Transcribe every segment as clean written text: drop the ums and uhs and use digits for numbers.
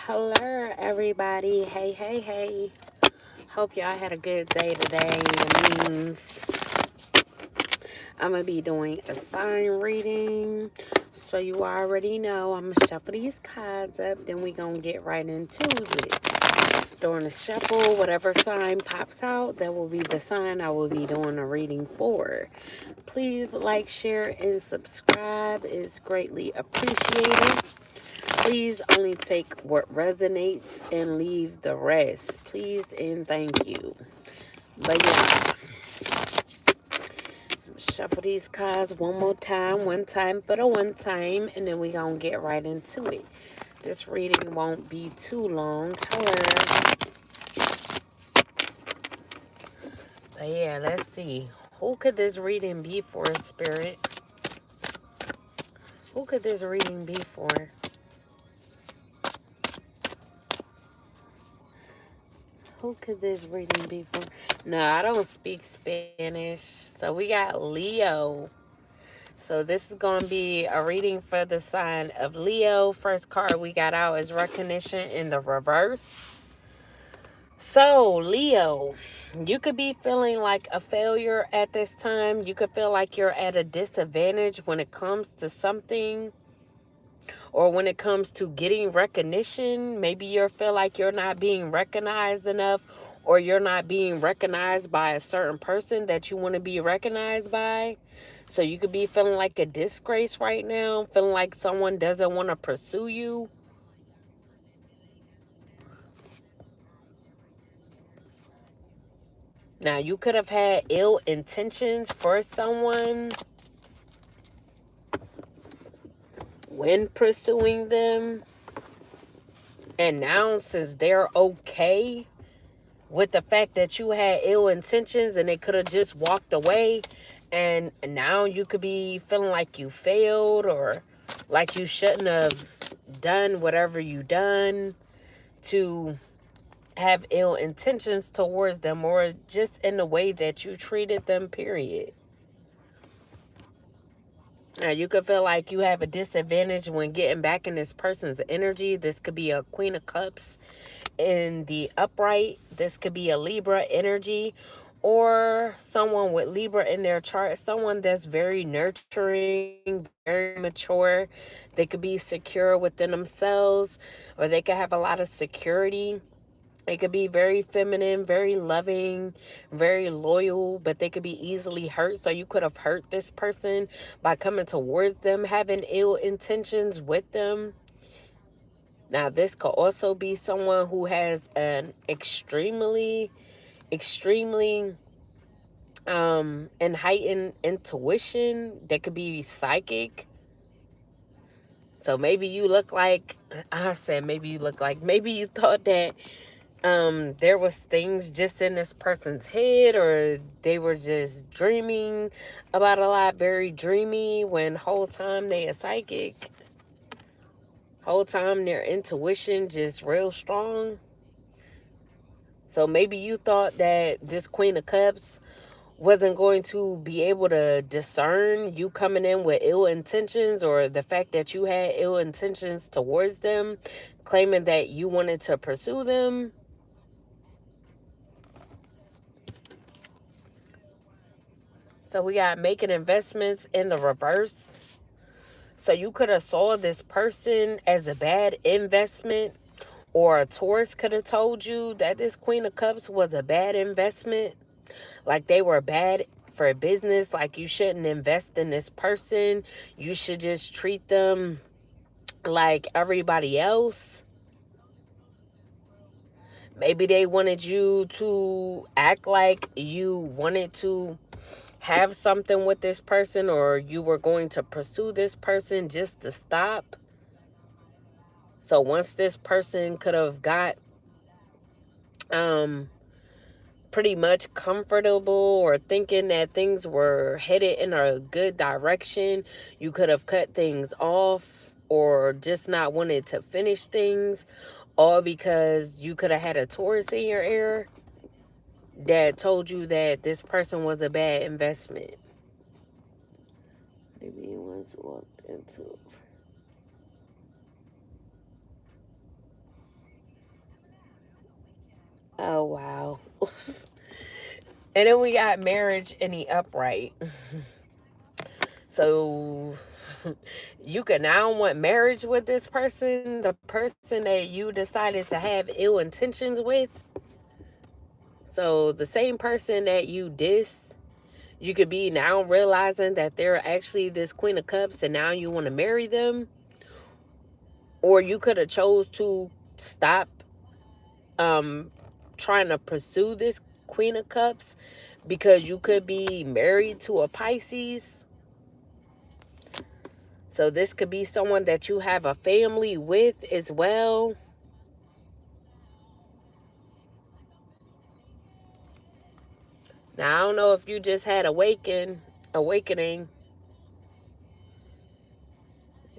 Hello, everybody. Hey, hey, hey. Hope y'all had a good day today. It means I'm going to be doing a sign reading. So you already know I'm going to shuffle these cards up. Then we going to get right into it. During the shuffle, whatever sign pops out, that will be the sign I will be doing a reading for. Please like, share, and subscribe. It's greatly appreciated. Please only take what resonates and leave the rest. Please and thank you. But yeah, shuffle these cards one more time. One time for the one time. And then we going to get right into it. This reading won't be too long. However, but yeah, let's see. Who could this reading be for, Spirit? Who could this reading be for? Who could this reading be for? No, I don't speak Spanish. So we got Leo. So this is going to be a reading for the sign of Leo. First card we got out is recognition in the reverse. So Leo, you could be feeling like a failure at this time. You could feel like you're at a disadvantage when it comes to something, or when it comes to getting recognition. Maybe you feel like you're not being recognized enough, or you're not being recognized by a certain person that you want to be recognized by. So you could be feeling like a disgrace right now, feeling like someone doesn't want to pursue you. Now, you could have had ill intentions for someone when pursuing them. And now, since they're okay with the fact that you had ill intentions and they could have just walked away, and now you could be feeling like you failed, or like you shouldn't have done whatever you done to have ill intentions towards them, or just in the way that you treated them, period. Now, you could feel like you have a disadvantage when getting back in this person's energy. This could be a Queen of Cups in the upright. This could be a Libra energy, or someone with Libra in their chart. Someone that's very nurturing, very mature. They could be secure within themselves, or they could have a lot of security. They could be very feminine, very loving, very loyal, but they could be easily hurt. So you could have hurt this person by coming towards them, having ill intentions with them. Now, this could also be someone who has an extremely and heightened intuition. That could be psychic. So maybe you look like, maybe you thought that there was things just in this person's head, or they were just dreaming about a lot, very dreamy, when whole time they are psychic. Whole time their intuition just real strong. So maybe you thought that this Queen of Cups wasn't going to be able to discern you coming in with ill intentions, or the fact that you had ill intentions towards them, claiming that you wanted to pursue them. So we got making investments in the reverse. So you could have saw this person as a bad investment, or a Taurus could have told you that this Queen of Cups was a bad investment. Like they were bad for business. Like you shouldn't invest in this person. You should just treat them like everybody else. Maybe they wanted you to act like you wanted to have something with this person, or you were going to pursue this person just to stop. So once this person could have got pretty much comfortable, or thinking that things were headed in a good direction, you could have cut things off, or just not wanted to finish things, all because you could have had a Taurus in your ear that told you that this person was a bad investment. Maybe you once walked into Oh, wow. And then we got marriage in the upright. So you can now want marriage with this person, the person that you decided to have ill intentions with. So the same person that you dissed, you could be now realizing that they're actually this Queen of Cups and now you want to marry them. Or you could have chose to stop um trying to pursue this Queen of Cups because you could be married to a Pisces. So this could be someone that you have a family with as well. Now I don't know if you just had awakening.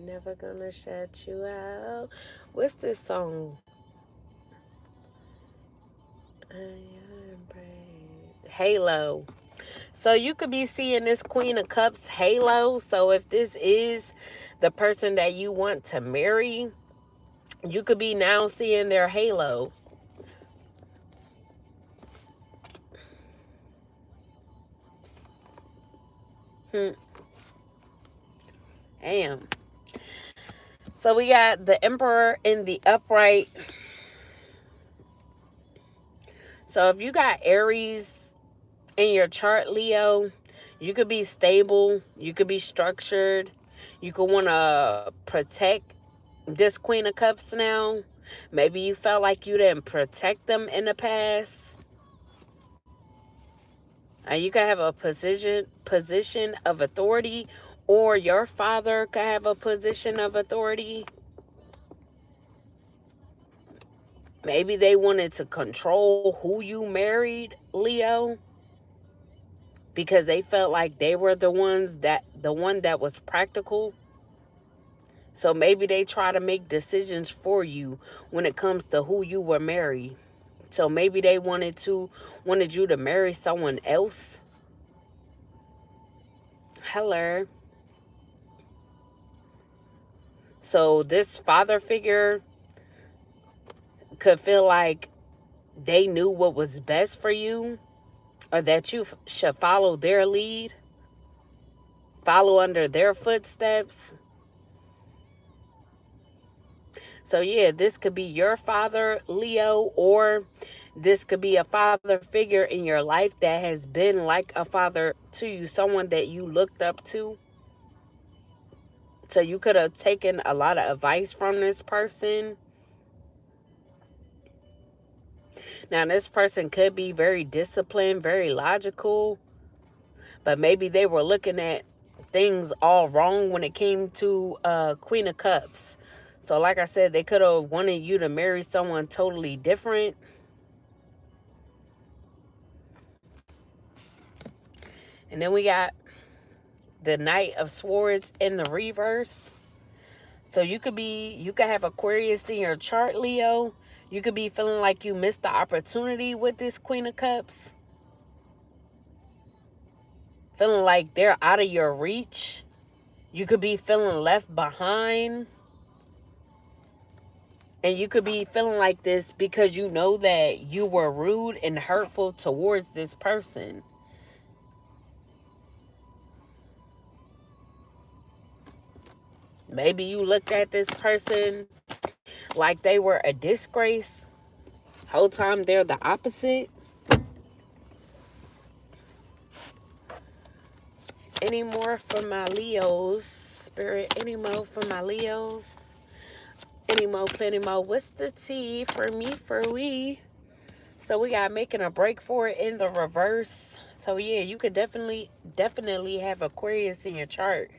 Never gonna shut you out. What's this song? Halo. So you could be seeing this Queen of Cups halo. So if this is the person that you want to marry, you could be now seeing their halo. Damn. So we got the Emperor in the upright. So if you got Aries in your chart, Leo, you could be stable, you could be structured, you could want to protect this Queen of Cups now. Maybe you felt like you didn't protect them in the past. You could have a position of authority, or your father could have a position of authority. Maybe they wanted to control who you married, Leo, because they felt like they were the one that was practical. So maybe they try to make decisions for you when it comes to who you were married. So maybe they wanted you to marry someone else. Hello. So this father figure could feel like they knew what was best for you, or that you should follow their lead, follow under their footsteps. So yeah, this could be your father, Leo, or this could be a father figure in your life that has been like a father to you, someone that you looked up to. So you could have taken a lot of advice from this person. Now, this person could be very disciplined, very logical, but maybe they were looking at things all wrong when it came to Queen of Cups. So like I said, they could have wanted you to marry someone totally different. And then we got the Knight of Swords in the reverse. So you could have Aquarius in your chart, Leo. You could be feeling like you missed the opportunity with this Queen of Cups. Feeling like they're out of your reach. You could be feeling left behind. And you could be feeling like this because you know that you were rude and hurtful towards this person. Maybe you looked at this person like they were a disgrace. Whole time they're the opposite. Any more for my Leos? Spirit, any more for my Leos? Any more, plenty more. What's the tea for me, for we? So we got making a break for it in the reverse. So yeah, you could definitely have Aquarius in your chart,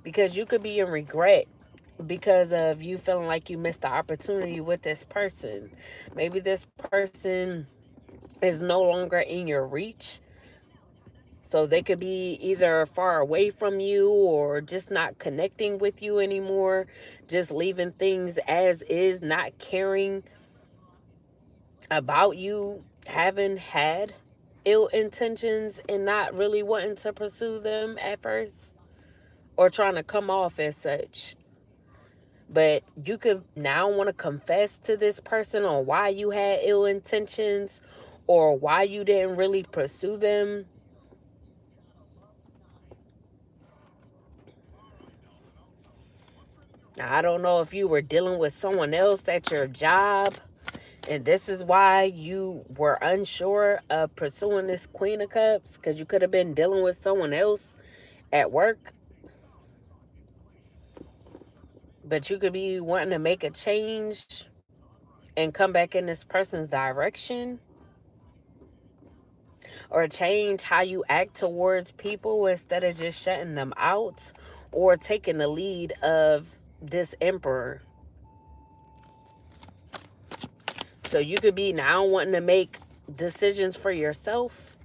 because you could be in regret because of you feeling like you missed the opportunity with this person. Maybe this person is no longer in your reach. So they could be either far away from you or just not connecting with you anymore, just leaving things as is, not caring about you, having had ill intentions and not really wanting to pursue them at first, or trying to come off as such. But you could now want to confess to this person on why you had ill intentions or why you didn't really pursue them. I don't know if you were dealing with someone else at your job, and this is why you were unsure of pursuing this Queen of Cups, because you could have been dealing with someone else at work. But you could be wanting to make a change and come back in this person's direction, or change how you act towards people instead of just shutting them out or taking the lead of this emperor. So you could be now wanting to make decisions for yourself.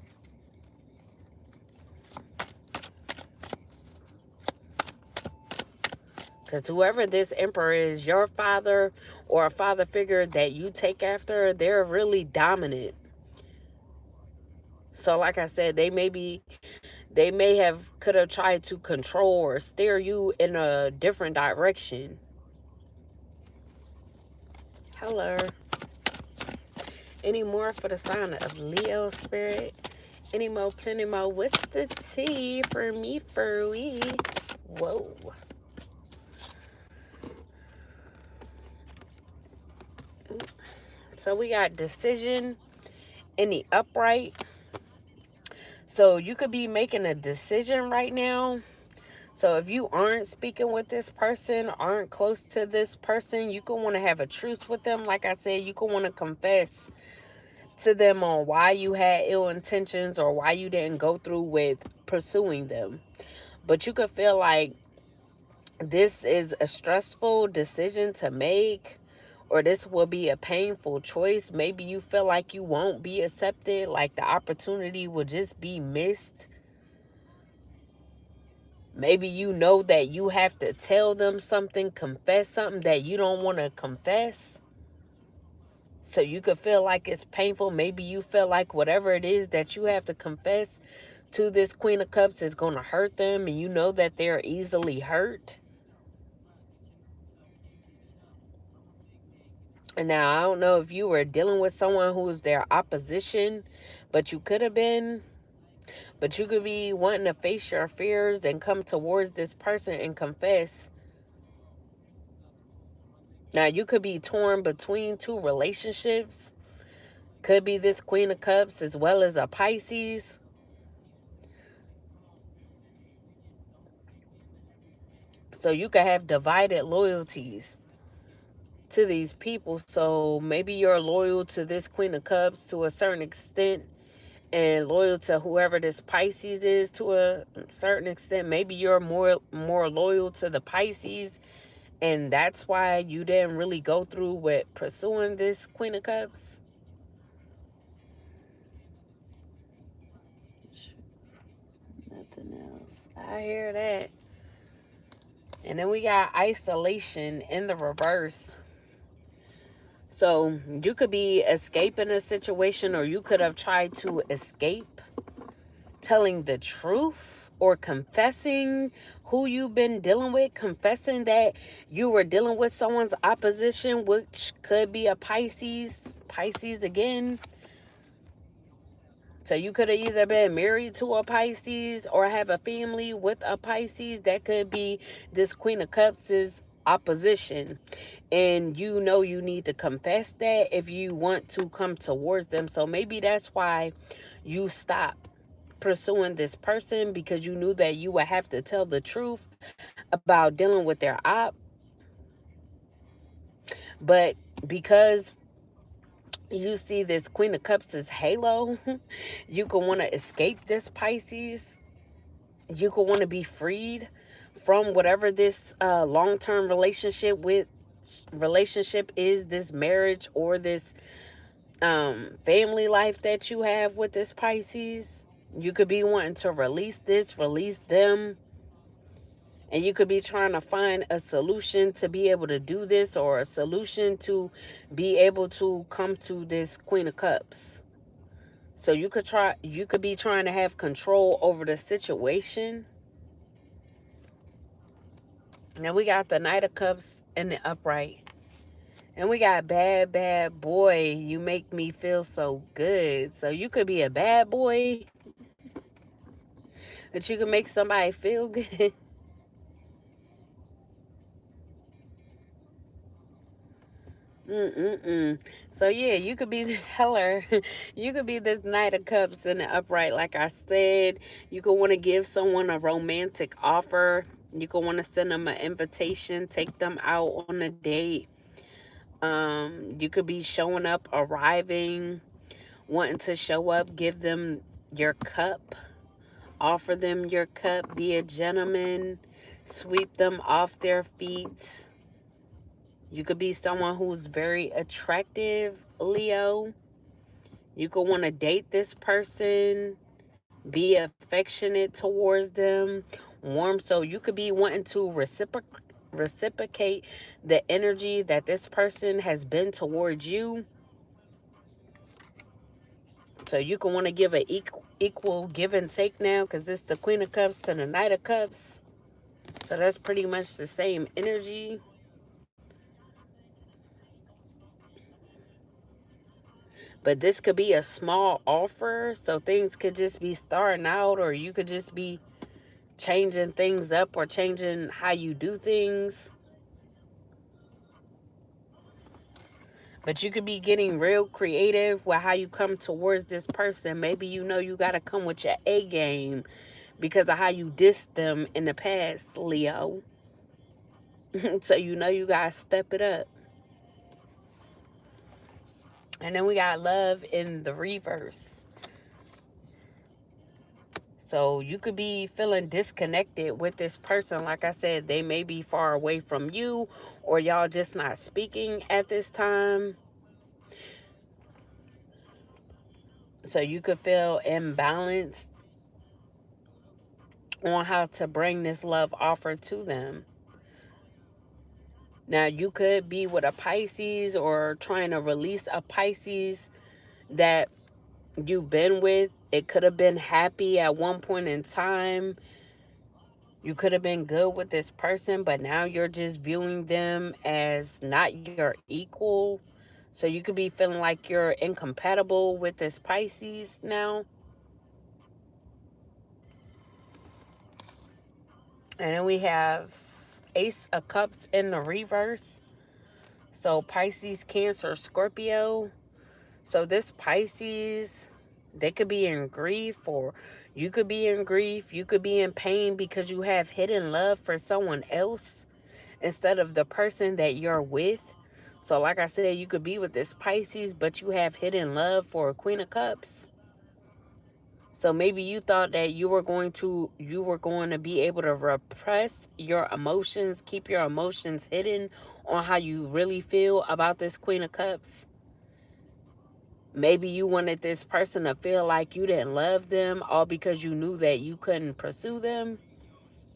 Because whoever this emperor is, your father or a father figure that you take after, they're really dominant. So like I said, they may have could have tried to control or steer you in a different direction. Hello. Any more for the sign of Leo, spirit? Any more, plenty more. What's the tea for me, for we? Whoa. So we got decision in the upright. So you could be making a decision right now. So if you aren't speaking with this person, aren't close to this person, you could want to have a truce with them. Like I said, you could want to confess to them on why you had ill intentions or why you didn't go through with pursuing them. But you could feel like this is a stressful decision to make, or this will be a painful choice. Maybe you feel like you won't be accepted, like the opportunity will just be missed. Maybe you know that you have to tell them something, confess something that you don't want to confess. So you could feel like it's painful. Maybe you feel like whatever it is that you have to confess to this Queen of Cups is going to hurt them, and you know that they're easily hurt. And now, I don't know if you were dealing with someone who's their opposition, but you could have been. But you could be wanting to face your fears and come towards this person and confess. Now, you could be torn between two relationships. Could be this Queen of Cups as well as a Pisces. So you could have divided loyalties to these people. So maybe you're loyal to this Queen of Cups to a certain extent and loyal to whoever this Pisces is to a certain extent. Maybe you're more loyal to the Pisces, and that's why you didn't really go through with pursuing this Queen of Cups. Nothing else. I hear that. And then we got isolation in the reverse. So you could be escaping a situation, or you could have tried to escape telling the truth or confessing who you've been dealing with, confessing that you were dealing with someone's opposition, which could be a Pisces again. So you could have either been married to a Pisces or have a family with a Pisces. That could be this Queen of Cups' opposition. And you know you need to confess that if you want to come towards them. So maybe that's why you stop pursuing this person, because you knew that you would have to tell the truth about dealing with their op. But because you see this Queen of Cups' halo, you can want to escape this Pisces. You could want to be freed from whatever this long-term relationship is, this marriage or this family life that you have with this Pisces. You could be wanting to release them, and you could be trying to find a solution to be able to do this, or a solution to be able to come to this Queen of Cups. So you could be trying to have control over the situation. Now we got the Knight of Cups and the upright. And we got bad, bad boy. You make me feel so good. So you could be a bad boy, but you can make somebody feel good. So yeah, you could be the heller. You could be this Knight of Cups in the upright, like I said. You could want to give someone a romantic offer. You could want to send them an invitation, take them out on a date. You could be showing up, arriving, wanting to show up, give them your cup, offer them your cup, be a gentleman, sweep them off their feet. You could be someone who's very attractive, Leo. You could want to date this person, be affectionate towards them, warm. So you could be wanting to reciprocate the energy that this person has been towards you. So you can want to give an equal give and take now, because it's the Queen of Cups to the Knight of Cups. So that's pretty much the same energy. But this could be a small offer. So things could just be starting out, or you could just be changing things up or changing how you do things. But you could be getting real creative with how you come towards this person. Maybe you know you got to come with your A game because of how you dissed them in the past, Leo. So you know you got to step it up. And then we got love in the reverse. So you could be feeling disconnected with this person. Like I said, they may be far away from you, or y'all just not speaking at this time. So you could feel imbalanced on how to bring this love offer to them. Now, you could be with a Pisces or trying to release a Pisces that you've been with. It could have been happy at one point in time. You could have been good with this person, but now you're just viewing them as not your equal. So you could be feeling like you're incompatible with this Pisces now. And then we have Ace of Cups in the reverse. So Pisces, Cancer, Scorpio. So this Pisces, they could be in grief, or you could be in grief. You could be in pain because you have hidden love for someone else instead of the person that you're with. So like I said, you could be with this Pisces, but you have hidden love for a Queen of Cups. So maybe you thought that you were going to be able to repress your emotions, keep your emotions hidden on how you really feel about this Queen of Cups. Maybe you wanted this person to feel like you didn't love them, all because you knew that you couldn't pursue them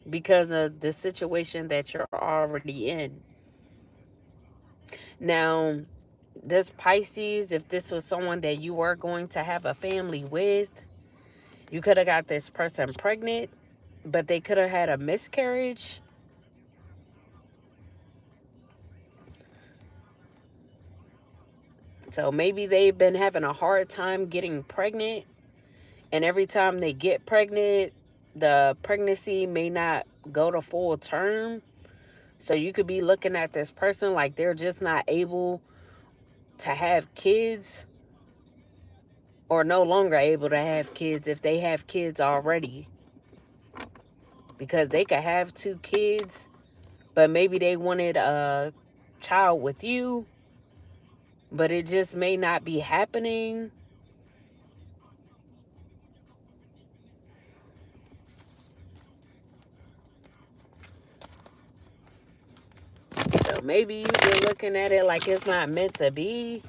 because of the situation that you're already in. Now, this Pisces, if this was someone that you were going to have a family with, you could have got this person pregnant, but they could have had a miscarriage. So maybe they've been having a hard time getting pregnant, and every time they get pregnant, the pregnancy may not go to full term. So you could be looking at this person like they're just not able to have kids, or no longer able to have kids if they have kids already. Because they could have two kids, but maybe they wanted a child with you, but it just may not be happening. So maybe you're looking at it like it's not meant to be,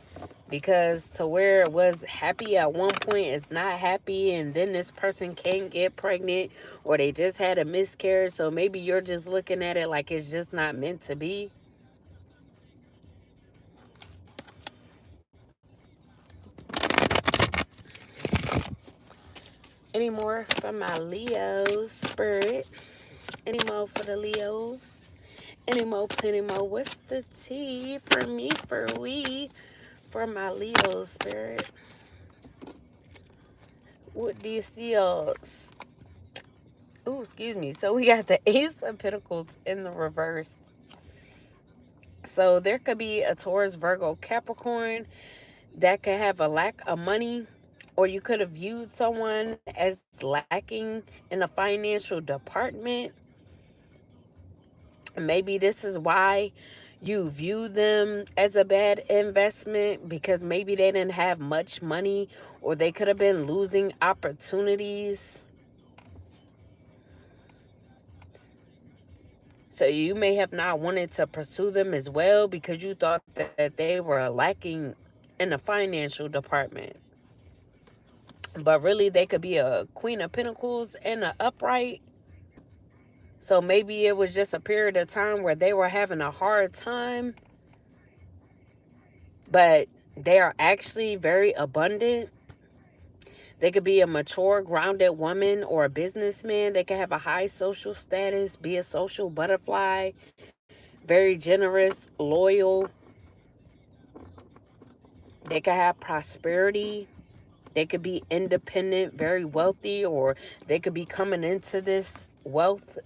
because to where it was happy at one point, it's not happy, and then this person can't get pregnant, or they just had a miscarriage. So maybe you're just looking at it like it's just not meant to be. Any more for my Leos, Spirit? Any more for the Leos? Any more, plenty more. What's the tea for me, for we, for my Leo spirit? What do you see? Oh, excuse me. So we got the Ace of Pentacles in the reverse. So there could be a Taurus, Virgo, Capricorn that could have a lack of money, or you could have viewed someone as lacking in a financial department. Maybe this is why you view them as a bad investment, because maybe they didn't have much money, or they could have been losing opportunities. So you may have not wanted to pursue them as well because you thought that they were lacking in the financial department. But really, they could be a Queen of Pentacles and an upright. So maybe it was just a period of time where they were having a hard time, but they are actually very abundant. They could be a mature, grounded woman or a businessman. They could have a high social status, be a social butterfly, very generous, loyal. They could have prosperity. They could be independent, very wealthy, or they could be coming into this wealth.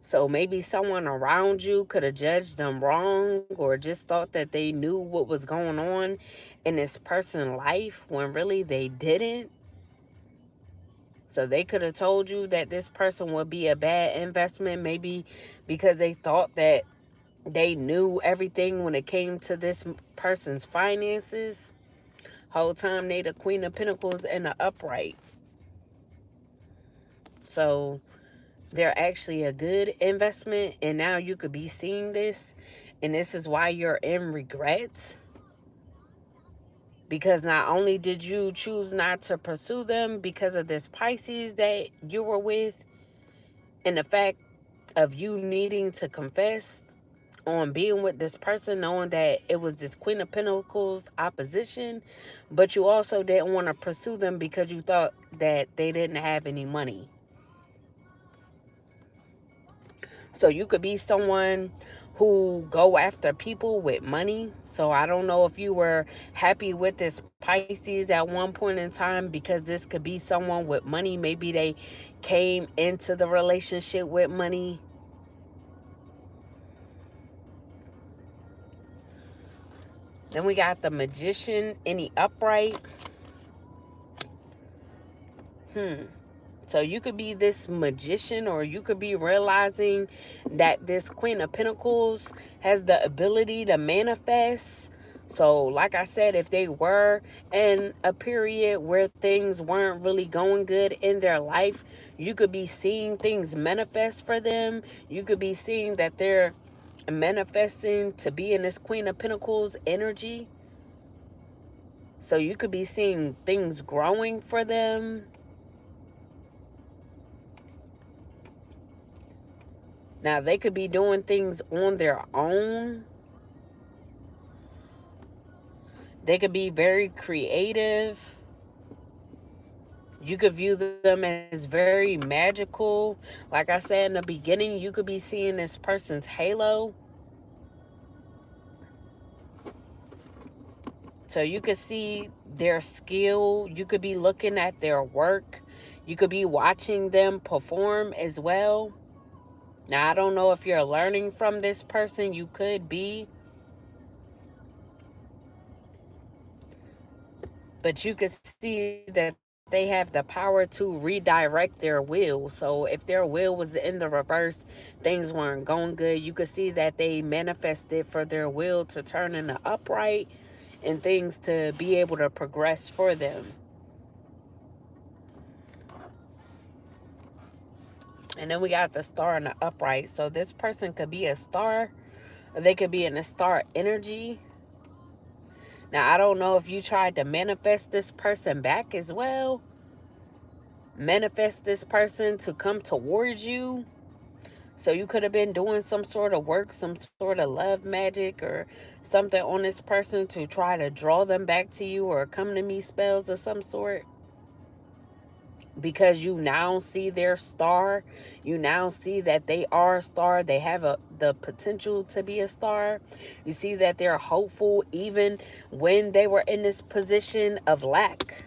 So maybe someone around you could have judged them wrong, or just thought that they knew what was going on in this person's life when really they didn't. So they could have told you that this person would be a bad investment, maybe because they thought that they knew everything when it came to this person's finances. Whole time they the Queen of Pentacles and the upright. So they're actually a good investment, and now you could be seeing this, and this is why you're in regrets, because not only did you choose not to pursue them because of this Pisces that you were with, and the fact of you needing to confess on being with this person, knowing that it was this Queen of Pentacles opposition, but you also didn't want to pursue them because you thought that they didn't have any money. So you could be someone who go after people with money. So I don't know if you were happy with this Pisces at one point in time, because this could be someone with money. Maybe they came into the relationship with money. Then we got the Magician in the upright. So you could be this magician, or you could be realizing that this Queen of Pentacles has the ability to manifest. So like I said, if they were in a period where things weren't really going good in their life, you could be seeing things manifest for them. You could be seeing that they're manifesting to be in this Queen of Pentacles energy. So you could be seeing things growing for them. Now, they could be doing things on their own. They could be very creative. You could view them as very magical. Like I said in the beginning, you could be seeing this person's halo. So you could see their skill. You could be looking at their work. You could be watching them perform as well. Now, I don't know if you're learning from this person. You could be. But you could see that they have the power to redirect their will. So if their will was in the reverse, things weren't going good, you could see that they manifested for their will to turn into upright and things to be able to progress for them. And then we got the Star and the upright. So this person could be a star, or they could be in a star energy. Now, I don't know if you tried to manifest this person back as well. Manifest this person to come towards you. So you could have been doing some sort of work, some sort of love magic or something on this person to try to draw them back to you, or come to me spells of some sort. because you now see their star. You now see that they are a star. They have the potential to be a star. You see that they're hopeful even when they were in this position of lack.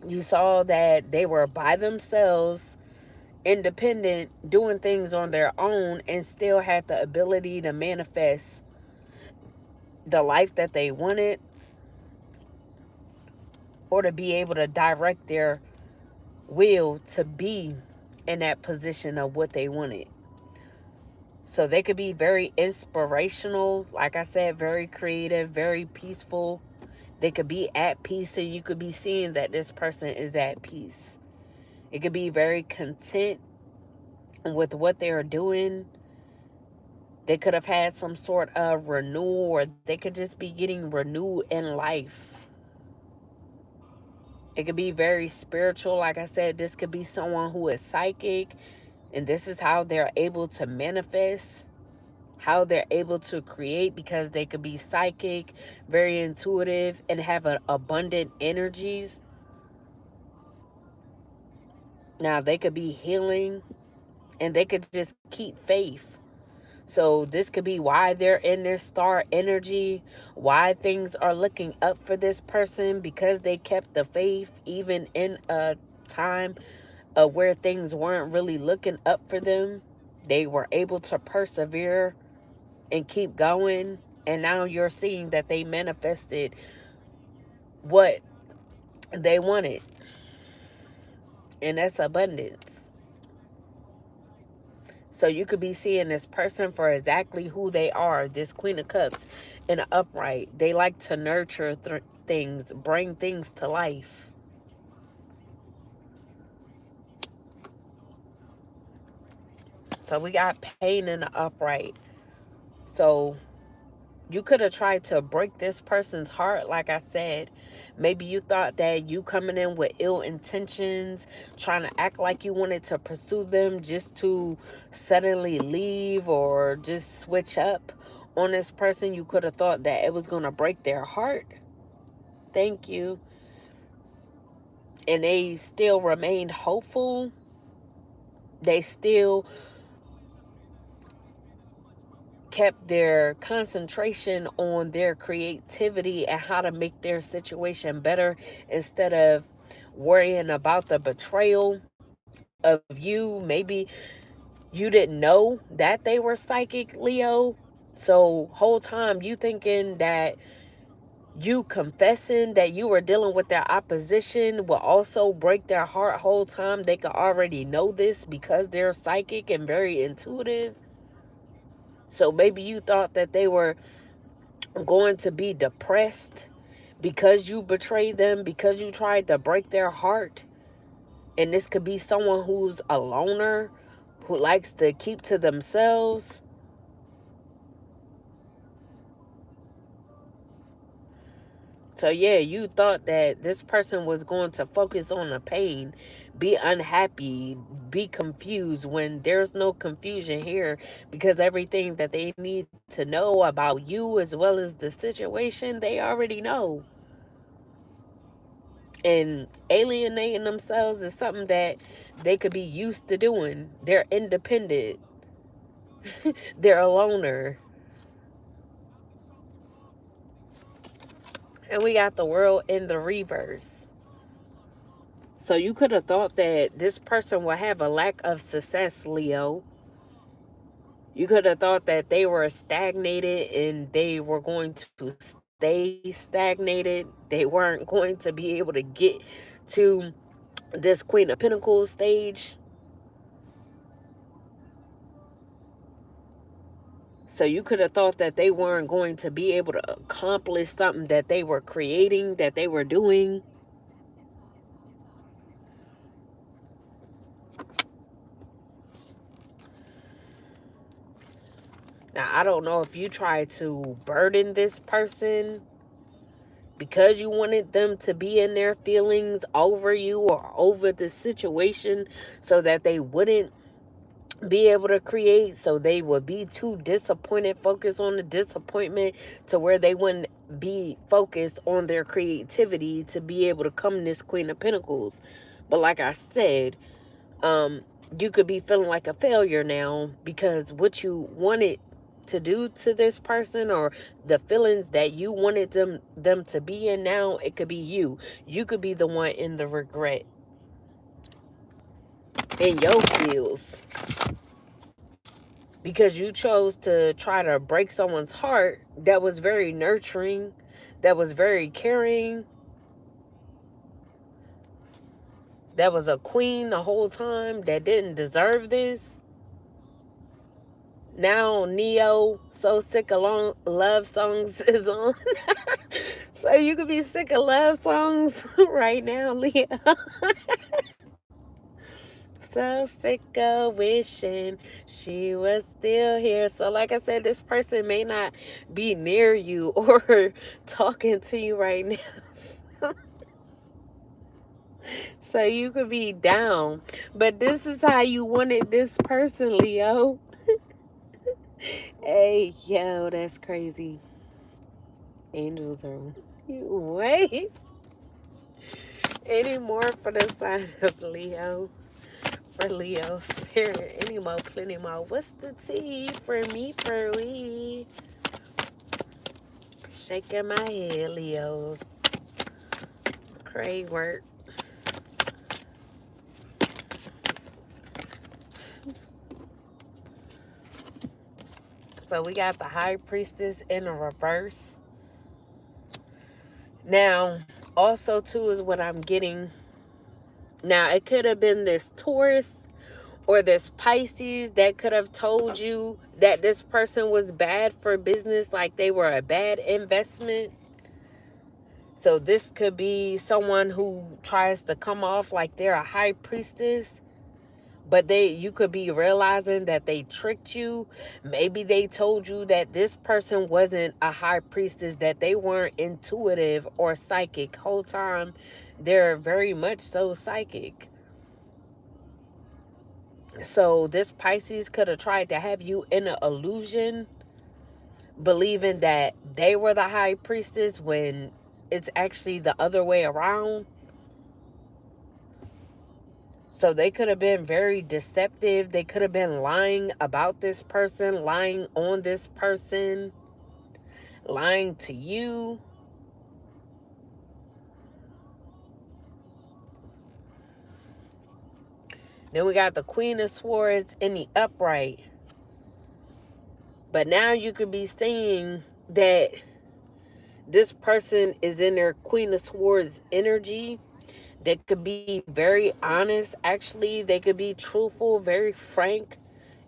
You saw that they were by themselves, independent, doing things on their own, and still had the ability to manifest the life that they wanted, or to be able to direct their will to be in that position of what they wanted. So they could be very inspirational, like I said, very creative, very peaceful. They could be at peace, and you could be seeing that this person is at peace. It could be very content with what they're doing. They could have had some sort of renewal, or they could just be getting renewed in life. It could be very spiritual. Like I said, this could be someone who is psychic, and this is how they're able to manifest, how they're able to create, because they could be psychic, very intuitive, and have an abundant energies. Now, they could be healing, and they could just keep faith. So this could be why they're in their star energy, why things are looking up for this person, because they kept the faith even in a time where things weren't really looking up for them. They were able to persevere and keep going. And now you're seeing that they manifested what they wanted. And that's abundance. So you could be seeing this person for exactly who they are. This Queen of Cups in an upright. They like to nurture things, bring things to life. So we got pain in the upright. So you could have tried to break this person's heart, like I said. Maybe you thought that you coming in with ill intentions, trying to act like you wanted to pursue them just to suddenly leave or just switch up on this person. You could have thought that it was going to break their heart. Thank you. And they still remained hopeful. They still kept their concentration on their creativity and how to make their situation better, instead of worrying about the betrayal of you. Maybe you didn't know that they were psychic, Leo. So whole time you thinking that you confessing that you were dealing with their opposition will also break their heart. Whole time they could already know this because they're psychic and very intuitive. So maybe you thought that they were going to be depressed because you betrayed them, because you tried to break their heart. And this could be someone who's a loner, who likes to keep to themselves. So yeah, you thought that this person was going to focus on the pain, be unhappy, be confused, when there's no confusion here, because everything that they need to know about you as well as the situation, they already know. And alienating themselves is something that they could be used to doing. They're independent. They're a loner. And we got the world in the reverse. So you could have thought that this person would have a lack of success, Leo. You could have thought that they were stagnated and they were going to stay stagnated. They weren't going to be able to get to this Queen of Pentacles stage. So you could have thought that they weren't going to be able to accomplish something that they were creating, that they were doing. Now, I don't know if you tried to burden this person because you wanted them to be in their feelings over you or over the situation, so that they wouldn't be able to create, so they would be too disappointed, focus on the disappointment to where they wouldn't be focused on their creativity to be able to come this Queen of Pentacles. But like I said, you could be feeling like a failure now because what you wanted to do to this person, or the feelings that you wanted them to be in, now it could be you could be the one in the regret in your feels, because you chose to try to break someone's heart that was very nurturing, that was very caring, that was a queen the whole time, that didn't deserve this. Now Neo So Sick of Love Songs is on. So you could be sick of love songs right now, Leo. So sick of wishing she was still here. So like I said, this person may not be near you or talking to you right now. So you could be down. But this is how you wanted this person, Leo. Hey, yo, that's crazy. Angels are... Wait. Any more for the sign of Leo? For Leo spirit. Any more, plenty more. What's the tea for me, for we? Shaking my head, Leo. Cray work. So we got the High Priestess in a reverse. Now, also too is what I'm getting. Now, it could have been this Taurus or this Pisces that could have told you that this person was bad for business, like they were a bad investment. So this could be someone who tries to come off like they're a high priestess, but you could be realizing that they tricked you. Maybe they told you that this person wasn't a high priestess, that they weren't intuitive or psychic. Whole time they're very much so psychic. So this Pisces could have tried to have you in an illusion, believing that they were the high priestess when it's actually the other way around. So they could have been very deceptive. They could have been lying about this person, lying on this person, lying to you. Then we got the Queen of Swords in the upright. But now you could be seeing that this person is in their Queen of Swords energy. They could be very honest, actually. They could be truthful, very frank,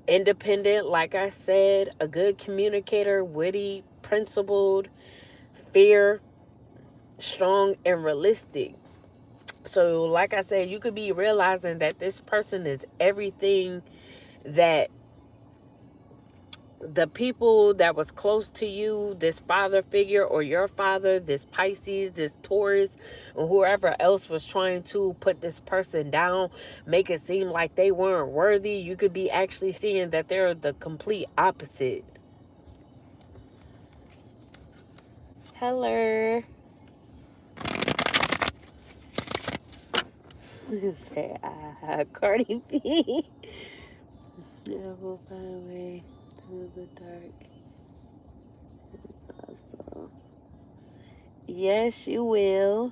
independent, like I said, a good communicator, witty, principled, fair, strong, and realistic. So, like I said, you could be realizing that this person is everything that the people that was close to you, this father figure or your father, this Pisces, this Taurus, or whoever else was trying to put this person down, make it seem like they weren't worthy. You could be actually seeing that they're the complete opposite. Hello. Say, Cardi B. Yeah, we'll find a way through the dark. Also, yes, you will.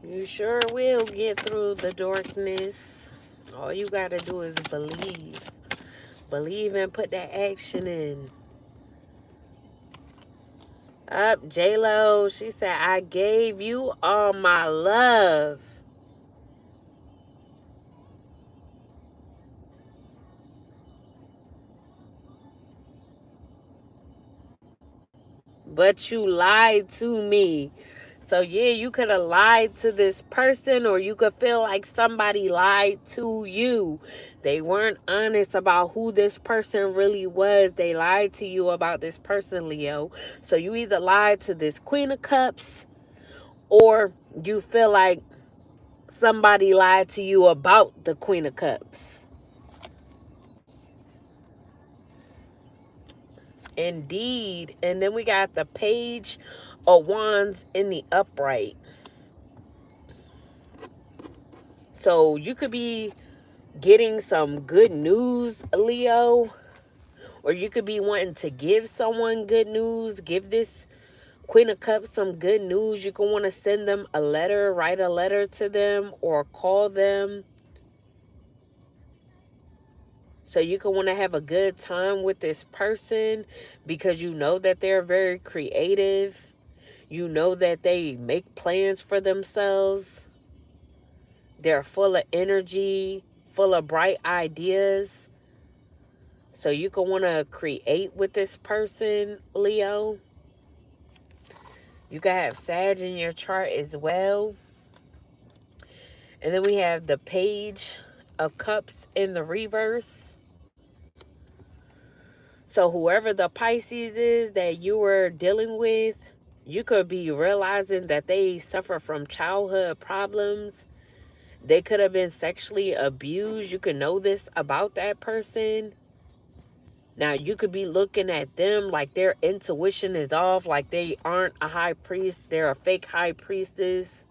You sure will get through the darkness. All you gotta do is believe. Believe and put that action in. Up, J-Lo, she said, I gave you all my love. But you lied to me. So yeah, you could have lied to this person, or you could feel like somebody lied to you. They weren't honest about who this person really was. They lied to you about this person, Leo. So you either lied to this Queen of Cups, or you feel like somebody lied to you about the Queen of Cups. Indeed. And then we got the Page of Wands in the upright. So you could be getting some good news, Leo, or you could be wanting to give someone good news. Give this Queen of Cups some good news. You can want to send them a letter, write a letter to them, or call them. So you can want to have a good time with this person because you know that they're very creative. You know that they make plans for themselves. They're full of energy, full of bright ideas. So you can want to create with this person, Leo. You can have Sag in your chart as well. And then we have the Page of Cups in the reverse. So whoever the Pisces is that you were dealing with, you could be realizing that they suffer from childhood problems. They could have been sexually abused. You could know this about that person. Now, you could be looking at them like their intuition is off, like they aren't a high priest. They're a fake high priestess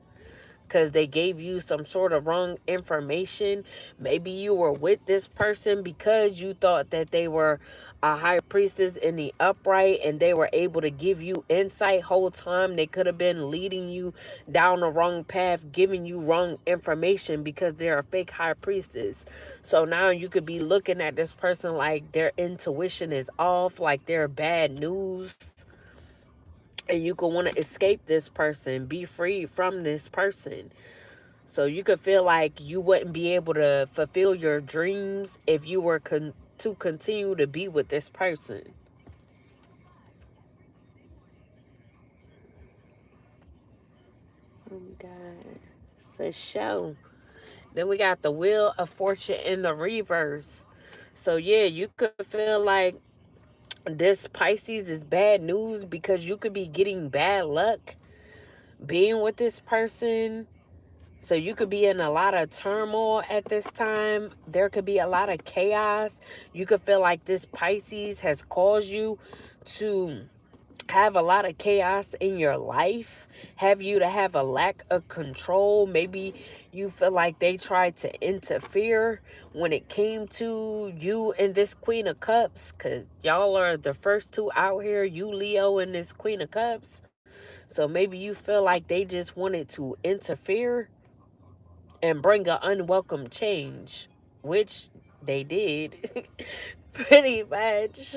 because they gave you some sort of wrong information. Maybe you were with this person because you thought that they were a high priestess in the upright and they were able to give you insight whole time. They could have been leading you down the wrong path, giving you wrong information because they're a fake high priestess. So now you could be looking at this person like their intuition is off, like they're bad news. And you could want to escape this person, be free from this person. So you could feel like you wouldn't be able to fulfill your dreams if you were to continue to be with this person. Oh, God. For sure. Then we got the Wheel of Fortune in the reverse. So, yeah, you could feel like this Pisces is bad news because you could be getting bad luck being with this person. So you could be in a lot of turmoil at this time. There could be a lot of chaos. You could feel like this Pisces has caused you to have a lot of chaos in your life, have you to have a lack of control. Maybe you feel like they tried to interfere when it came to you and this Queen of Cups, because y'all are the first two out here, you Leo and this Queen of Cups. So maybe you feel like they just wanted to interfere and bring an unwelcome change, which they did. Pretty much.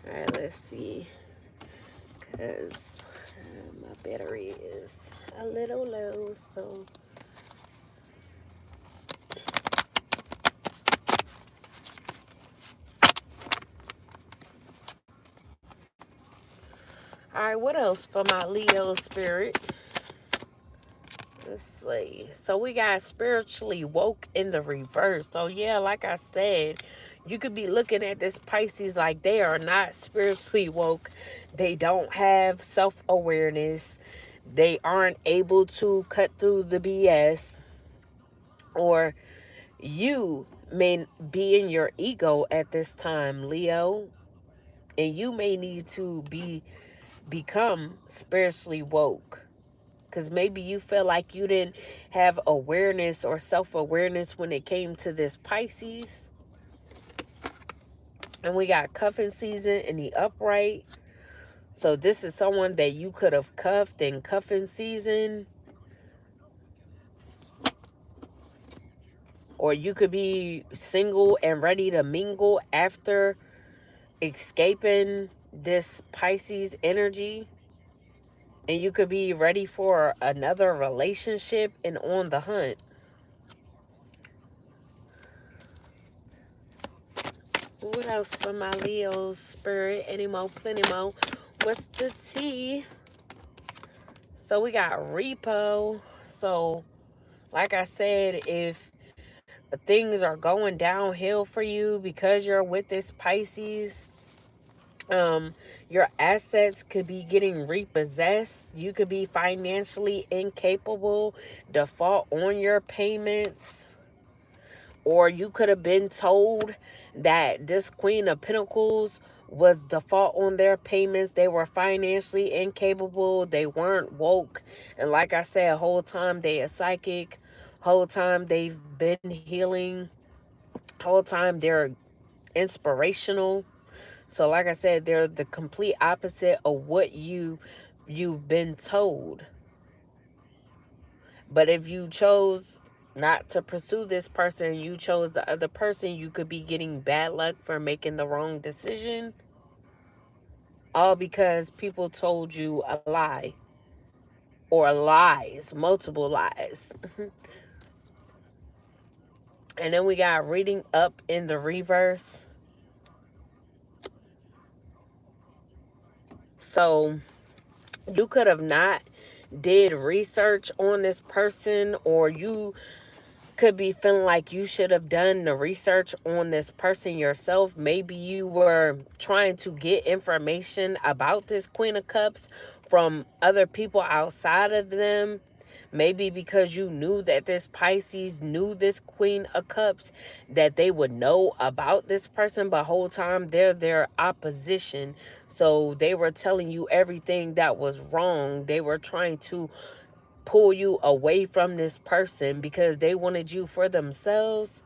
All right, let's see, because my battery is a little low, so. All right, what else for my Leo spirit? Let's see. So we got spiritually woke in the reverse. So yeah, like I said, you could be looking at this Pisces like they are not spiritually woke. They don't have self-awareness. They aren't able to cut through the BS. Or you may be in your ego at this time, Leo. And you may need to become spiritually woke. Because maybe you feel like you didn't have awareness or self-awareness when it came to this Pisces. And we got cuffing season in the upright. So this is someone that you could have cuffed in cuffing season. Or you could be single and ready to mingle after escaping this Pisces energy. And you could be ready for another relationship and on the hunt. What else for my Leos? Spirit, any more, plenty more. What's the tea? So we got repo. So, like I said, if things are going downhill for you because you're with this Pisces, your assets could be getting repossessed. You could be financially incapable, default on your payments, or you could have been told that this Queen of Pentacles was default on their payments. They were financially incapable. They weren't woke. And like I said, whole time they are psychic. Whole time they've been healing. Whole time they're inspirational. So like I said, they're the complete opposite of what you've been told. But if you chose not to pursue this person, you chose the other person, you could be getting bad luck for making the wrong decision. All because people told you a lie. Or lies, multiple lies. And then we got reading up in the reverse. So you could have not did research on this person, or you could be feeling like you should have done the research on this person yourself. Maybe you were trying to get information about this Queen of Cups from other people outside of them. Maybe because you knew that this Pisces knew this Queen of Cups, that they would know about this person, but whole time they're their opposition. So they were telling you everything that was wrong. They were trying to pull you away from this person because they wanted you for themselves.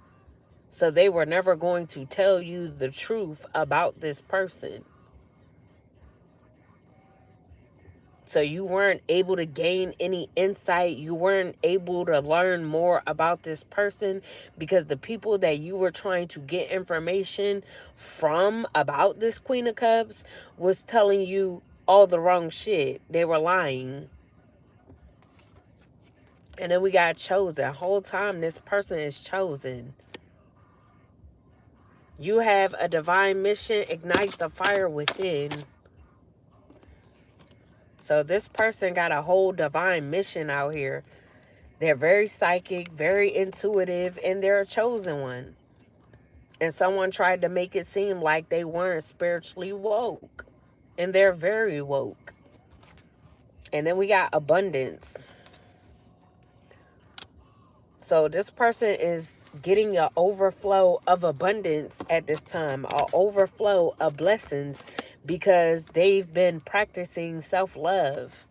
So they were never going to tell you the truth about this person. So you weren't able to gain any insight. You weren't able to learn more about this person because the people that you were trying to get information from about this Queen of Cups was telling you all the wrong shit. They were lying. And then we got chosen. Whole time this person is chosen. You have a divine mission. Ignite the fire within. So this person got a whole divine mission out here. They're very psychic, very intuitive, and they're a chosen one. And someone tried to make it seem like they weren't spiritually woke. And they're very woke. And then we got abundance. So this person is getting an overflow of abundance at this time, an overflow of blessings because they've been practicing self-love.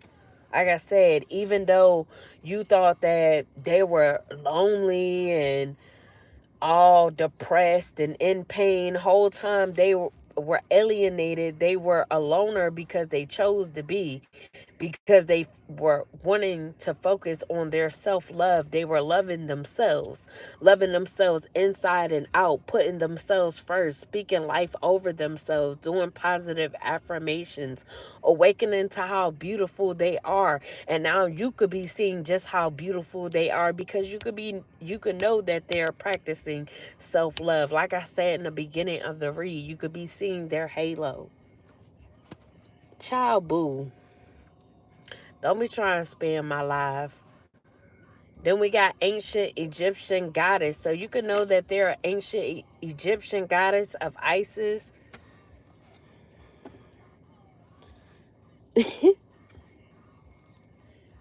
Like I said, even though you thought that they were lonely and all depressed and in pain, whole time they were alienated, they were a loner because they chose to be, because they were wanting to focus on their self-love. They were loving themselves inside and out, putting themselves first, speaking life over themselves, doing positive affirmations, awakening to how beautiful they are. And now you could be seeing just how beautiful they are because you could know that they're practicing self-love. Like I said in the beginning of the read, you could be seeing their halo. Child boo. Don't be trying to spam my live. Then we got ancient Egyptian goddess. So you can know that they're an ancient Egyptian goddess of Isis.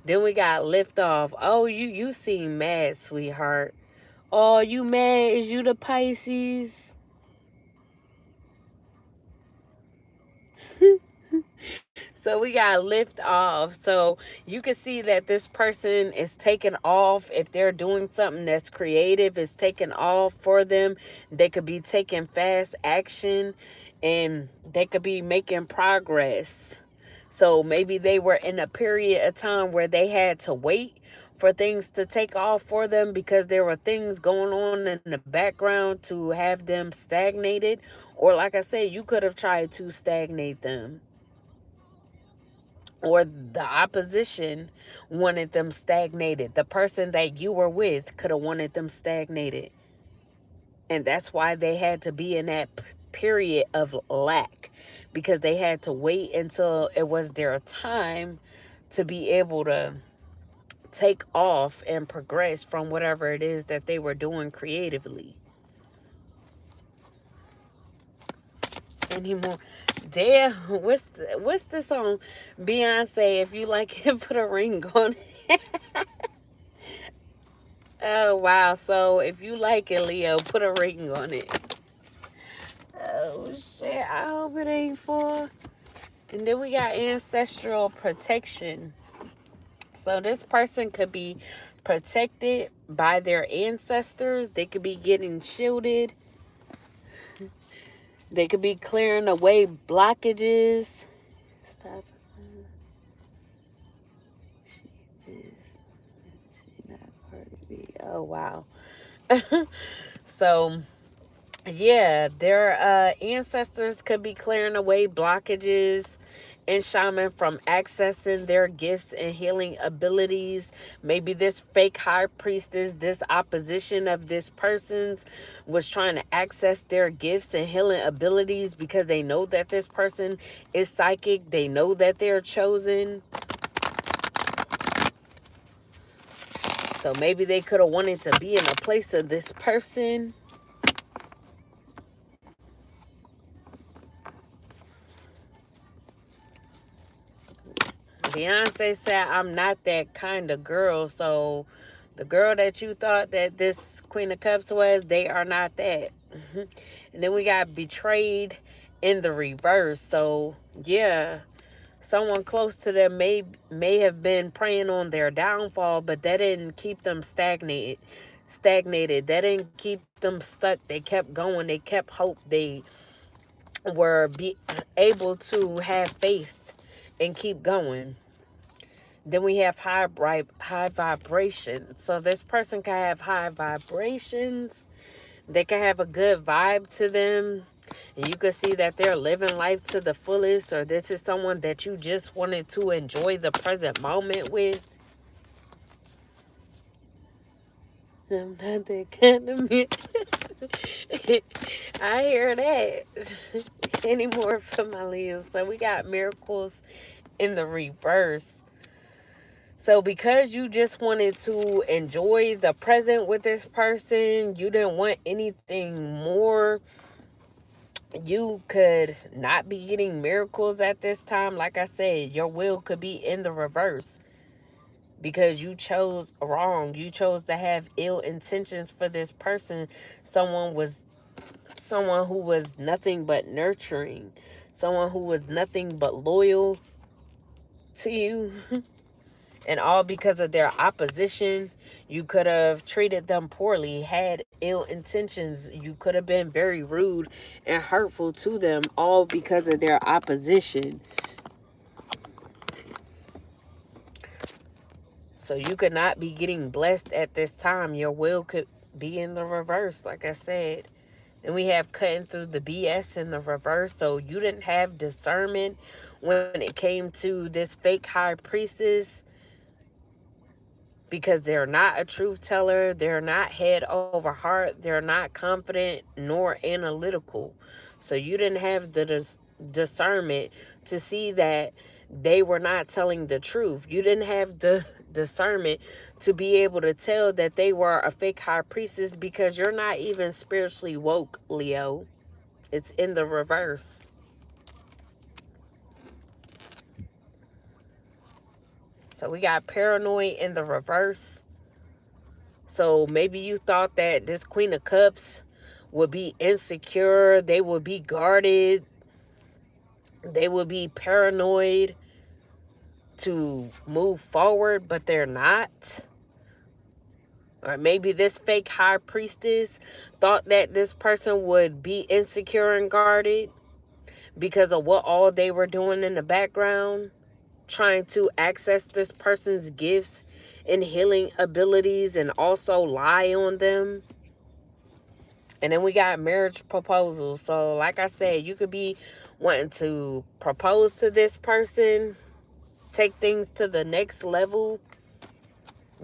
Then we got lift off. Oh, you seem mad, sweetheart. Oh, you mad? Is you the Pisces? So we got lift off. So you can see that this person is taking off. If they're doing something that's creative, it's taking off for them. They could be taking fast action and they could be making progress. So maybe they were in a period of time where they had to wait for things to take off for them because there were things going on in the background to have them stagnated. Or like I said, you could have tried to stagnate them. Or the opposition wanted them stagnated. The person that you were with could have wanted them stagnated. And that's why they had to be in that period of lack, because they had to wait until it was their time to be able to take off and progress from whatever it is that they were doing creatively. Anymore. Damn, what's the song? Beyonce, if you like it, put a ring on it. Oh wow. So if you like it, Leo, put a ring on it. Oh shit. I hope it ain't for. And then we got ancestral protection. So this person could be protected by their ancestors. They could be getting shielded. They could be clearing away blockages. Stop. She not part of me. Oh wow. So yeah, their ancestors could be clearing away blockages and shaman from accessing their gifts and healing abilities. Maybe this fake high priestess, this opposition of this person's, was trying to access their gifts and healing abilities because they know that this person is psychic. They know that they're chosen. So maybe they could have wanted to be in a place of this person. Beyonce said, I'm not that kind of girl. So the girl that you thought that this Queen of Cups was, they are not that. And then we got betrayed in the reverse. So yeah, someone close to them may have been preying on their downfall, but that didn't keep them stagnated. That didn't keep them stuck. They kept going. They kept hope. They were able to have faith and keep going. Then we have high vibration. So this person can have high vibrations. They can have a good vibe to them. And you can see that they're living life to the fullest, or this is someone that you just wanted to enjoy the present moment with. I'm not that kind of man. I hear that. Any more from my Leos? So we got miracles in the reverse. So because you just wanted to enjoy the present with this person, you didn't want anything more, you could not be getting miracles at this time. Like I said, your will could be in the reverse because you chose wrong. You chose to have ill intentions for this person. Someone who was nothing but nurturing, someone who was nothing but loyal to you. And all because of their opposition. You could have treated them poorly, had ill intentions. You could have been very rude and hurtful to them, all because of their opposition. So you could not be getting blessed at this time. Your will could be in the reverse, like I said. Then we have cutting through the BS in the reverse. So you didn't have discernment when it came to this fake high priestess, because they're not a truth teller. They're not head over heart. They're not confident nor analytical. So you didn't have the discernment to see that they were not telling the truth. You didn't have the discernment to be able to tell that they were a fake high priestess, because you're not even spiritually woke, Leo. It's in the reverse. So we got paranoid in the reverse. So maybe you thought that this Queen of Cups would be insecure. They would be guarded. They would be paranoid to move forward, but they're not. Or maybe this fake high priestess thought that this person would be insecure and guarded because of what all they were doing in the background, trying to access this person's gifts and healing abilities and also lie on them. And then we got marriage proposals. So like I said, you could be wanting to propose to this person, take things to the next level,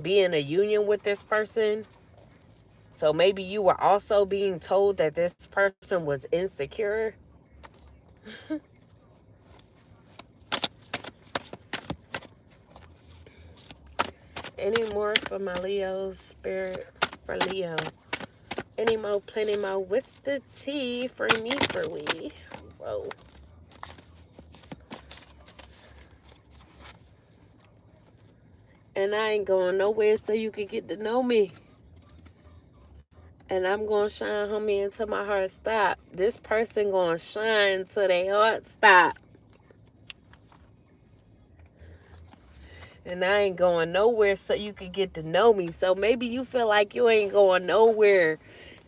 be in a union with this person. So maybe you were also being told that this person was insecure. Any more for my Leo spirit for Leo? Any more, plenty more. What's the tea for me for we? Whoa. And I ain't going nowhere so you can get to know me. And I'm going to shine, homie, until my heart stop. This person going to shine until their heart stop. And I ain't going nowhere so you can get to know me. So maybe you feel like you ain't going nowhere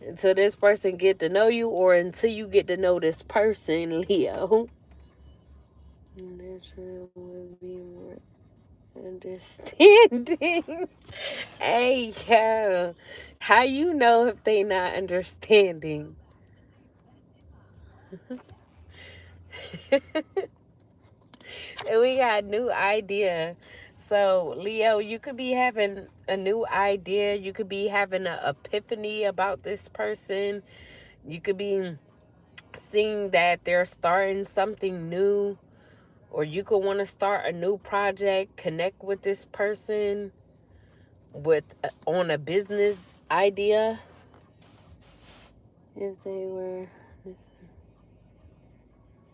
until this person get to know you, or until you get to know this person, Leo. Natural would be more understanding. Hey, yo. How you know if they not understanding? And we got a new idea. So, Leo, you could be having a new idea. You could be having an epiphany about this person. You could be seeing that they're starting something new, or you could want to start a new project, connect with this person with on a business idea. If they were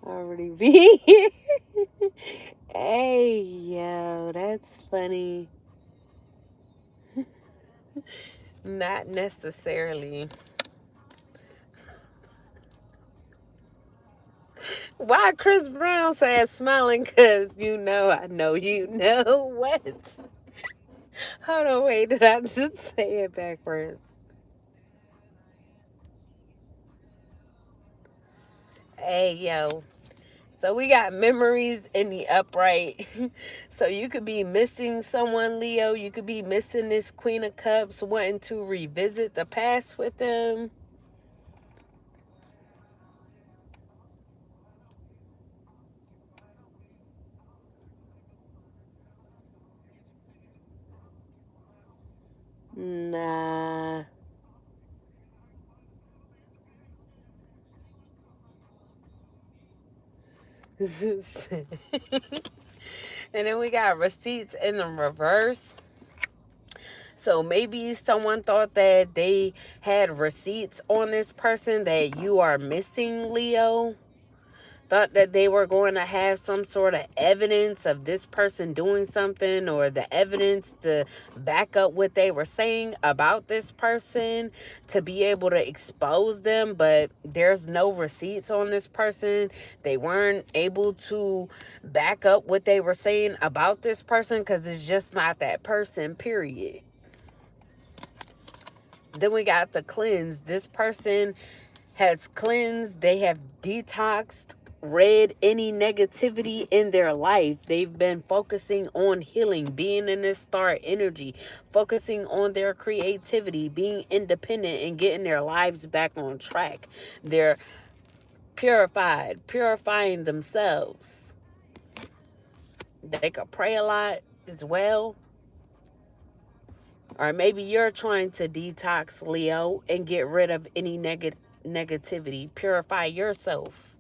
already be. Hey, yo, that's funny. Not necessarily. Why Chris Brown said smiling? Because you know, I know you know what. Hold on, wait, did I just say it backwards? Hey, yo. So we got memories in the upright. So you could be missing someone, Leo. You could be missing this Queen of Cups, wanting to revisit the past with them. Nah. And then we got receipts in the reverse. So maybe someone thought that they had receipts on this person that you are missing, Leo. Thought that they were going to have some sort of evidence of this person doing something, or the evidence to back up what they were saying about this person, to be able to expose them, but there's no receipts on this person. They weren't able to back up what they were saying about this person because it's just not that person, period. Then we got the cleanse. This person has cleansed, they have detoxed, read any negativity in their life. They've been focusing on healing, being in this star energy, focusing on their creativity, being independent, and getting their lives back on track. They're purified, purifying themselves. They could pray a lot as well. Or maybe you're trying to detox, Leo, and get rid of any negativity. Purify yourself.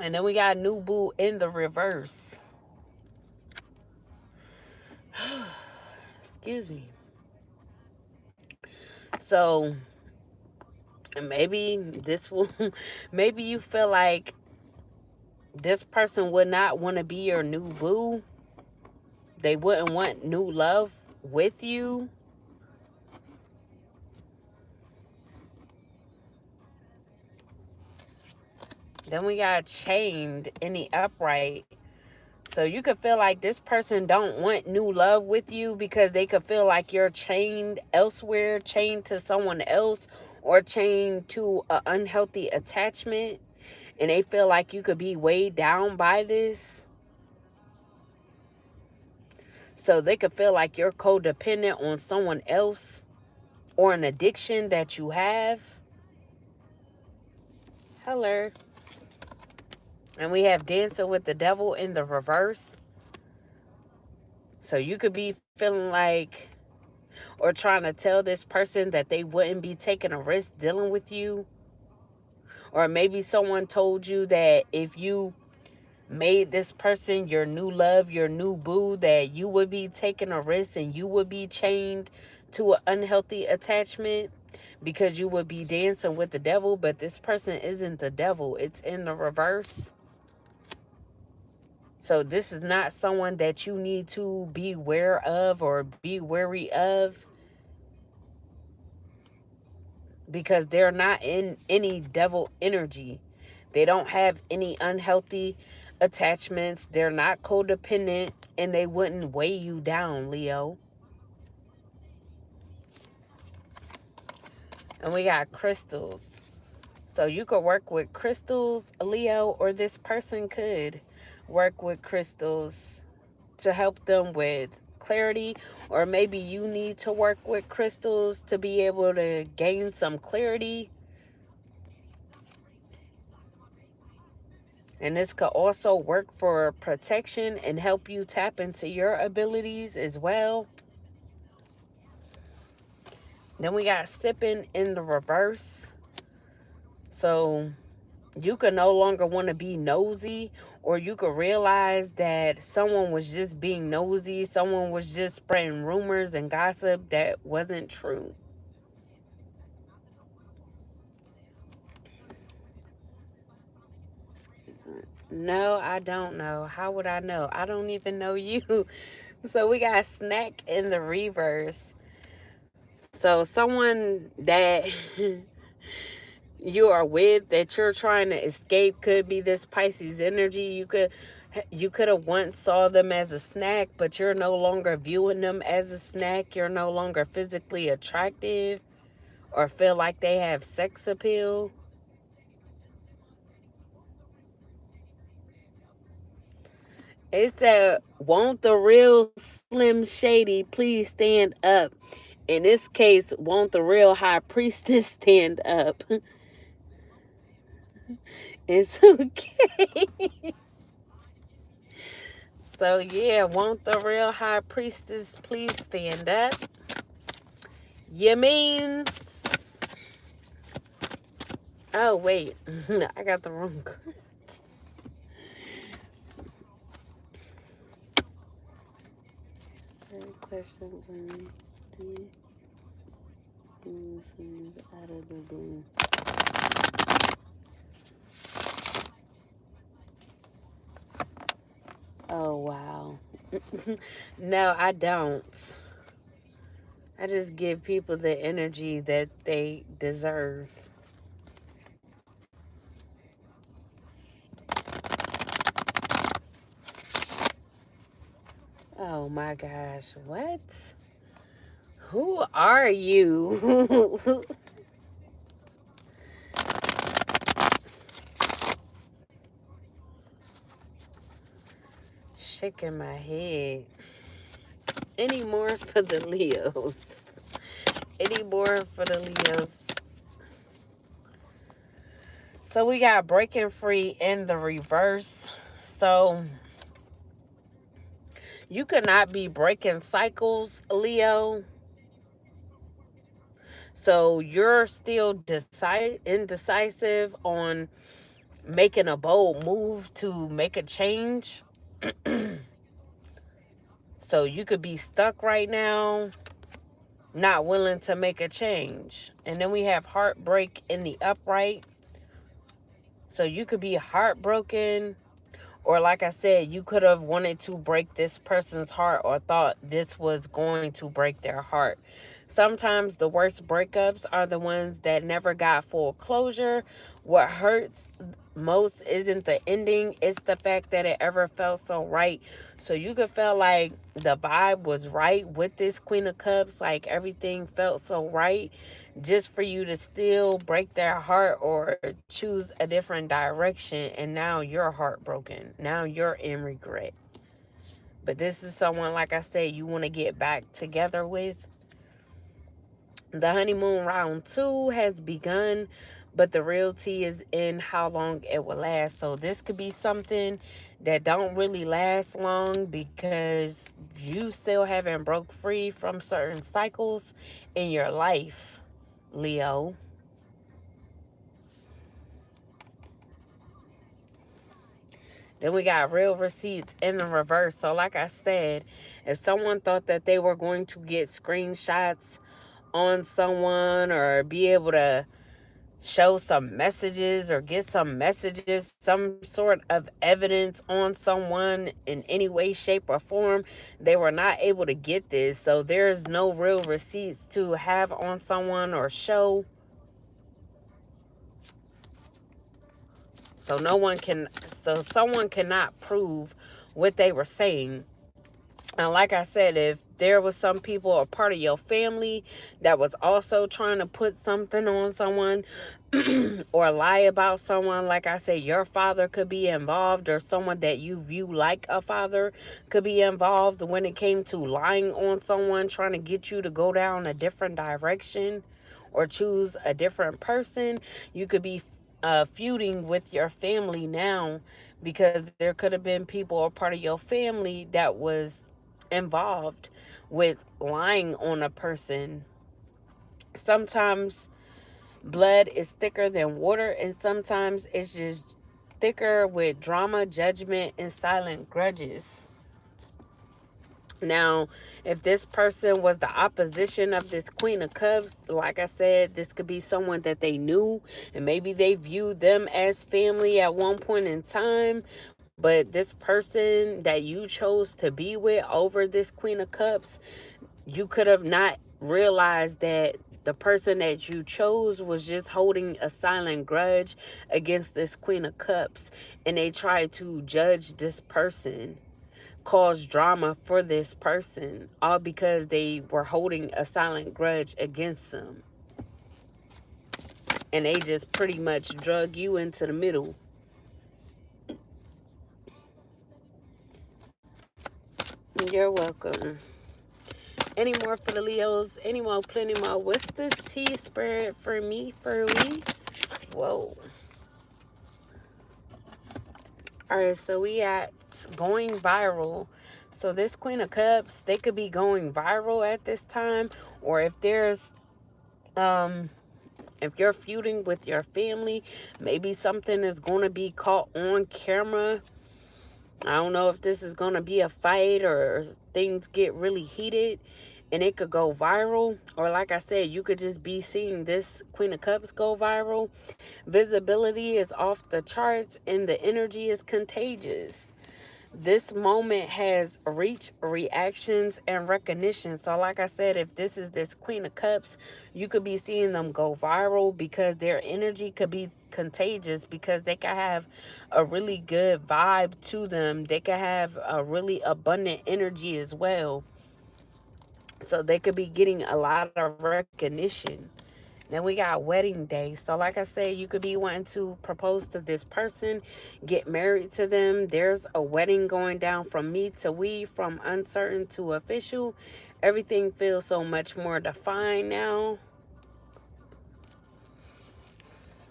And then we got new boo in the reverse. Excuse me. So maybe this will, maybe you feel like this person would not want to be your new boo. They wouldn't want new love with you. Then we got chained in the upright. So you could feel like this person don't want new love with you because they could feel like you're chained elsewhere, chained to someone else, or chained to an unhealthy attachment. And they feel like you could be weighed down by this. So they could feel like you're codependent on someone else, or an addiction that you have. Hello. And we have dancing with the devil in the reverse. So you could be feeling like or trying to tell this person that they wouldn't be taking a risk dealing with you. Or maybe someone told you that if you made this person your new love, your new boo, that you would be taking a risk and you would be chained to an unhealthy attachment because you would be dancing with the devil. But this person isn't the devil, it's in the reverse. So this is not someone that you need to be aware of or be wary of, because they're not in any devil energy. They don't have any unhealthy attachments. They're not codependent, and they wouldn't weigh you down, Leo. And we got crystals. So you could work with crystals, Leo, or this person could work with crystals to help them with clarity, or maybe you need to work with crystals to be able to gain some clarity. And this could also work for protection and help you tap into your abilities as well. Then we got sipping in the reverse. So you could no longer want to be nosy, or you could realize that someone was just being nosy. Someone was just spreading rumors and gossip that wasn't true. No, I don't know. How would I know? I don't even know you. So we got snack in the reverse. So someone that you are with, that you're trying to escape, could be this Pisces energy. You could have once saw them as a snack, but you're no longer viewing them as a snack. You're no longer physically attractive or feel like they have sex appeal. It said, won't the real Slim Shady please stand up? In this case, won't the real High Priestess stand up? It's okay. So yeah, won't the real High Priestess please stand up? You means... Oh, wait. I got the wrong... Question when the out of the blue. Oh, wow. No, I don't. I just give people the energy that they deserve. Oh my gosh, what? Who are you? Shaking my head. Any more for the Leos? Any more for the Leos? So we got breaking free in the reverse. So you could not be breaking cycles, Leo. So you're still indecisive on making a bold move to make a change. So you could be stuck right now, not willing to make a change. And then we have heartbreak in the upright. So you could be heartbroken, or like I said, you could have wanted to break this person's heart or thought this was going to break their heart. Sometimes the worst breakups are the ones that never got full closure. What hurts most isn't the ending, it's the fact that it ever felt so right. So you could feel like the vibe was right with this Queen of Cups, like everything felt so right, just for you to still break their heart or choose a different direction, and now you're heartbroken. Now you're in regret. But this is someone, like I said, you want to get back together with. The honeymoon round 2 has begun, but the real tea is in how long it will last. So this could be something that don't really last long because you still haven't broke free from certain cycles in your life, Leo. Then we got real receipts in the reverse. So like I said, if someone thought that they were going to get screenshots on someone or be able to show some messages or get some messages, some sort of evidence on someone in any way, shape, or form, they were not able to get this. So there's no real receipts to have on someone or show. So someone cannot prove what they were saying. And like I said, if there was some people, a part of your family, that was also trying to put something on someone or lie about someone, like I said, your father could be involved, or someone that you view like a father could be involved when it came to lying on someone, trying to get you to go down a different direction or choose a different person. You could be feuding with your family now because there could have been people or part of your family that was involved with lying on a person. Sometimes blood is thicker than water, and sometimes it's just thicker with drama, judgment, and silent grudges. Now, if this person was the opposition of this Queen of Cups, like I said, this could be someone that they knew, and maybe they viewed them as family at one point in time. But this person that you chose to be with over this Queen of Cups, you could have not realized that the person that you chose was just holding a silent grudge against this Queen of Cups, and they tried to judge this person, cause drama for this person, all because they were holding a silent grudge against them. And they just pretty much drug you into the middle. You're welcome. Any more for the Leos? Any more? Plenty more. What's the tea spread for me, for we? Whoa. All right, so we at going viral. So this Queen of Cups, they could be going viral at this time, or um if you're feuding with your family, maybe something is going to be caught on camera. I don't know if this is going to be a fight or things get really heated and it could go viral. Or like I said, you could just be seeing this Queen of Cups go viral. Visibility is off the charts and the energy is contagious. This moment has reached reactions and recognition. So like I said, if this is this Queen of Cups, you could be seeing them go viral because their energy could be contagious, because they could have a really good vibe to them. They could have a really abundant energy as well. So they could be getting a lot of recognition. Then we got wedding day. So like I said, you could be wanting to propose to this person, get married to them. There's a wedding going down from me to we, from uncertain to official. Everything feels so much more defined now.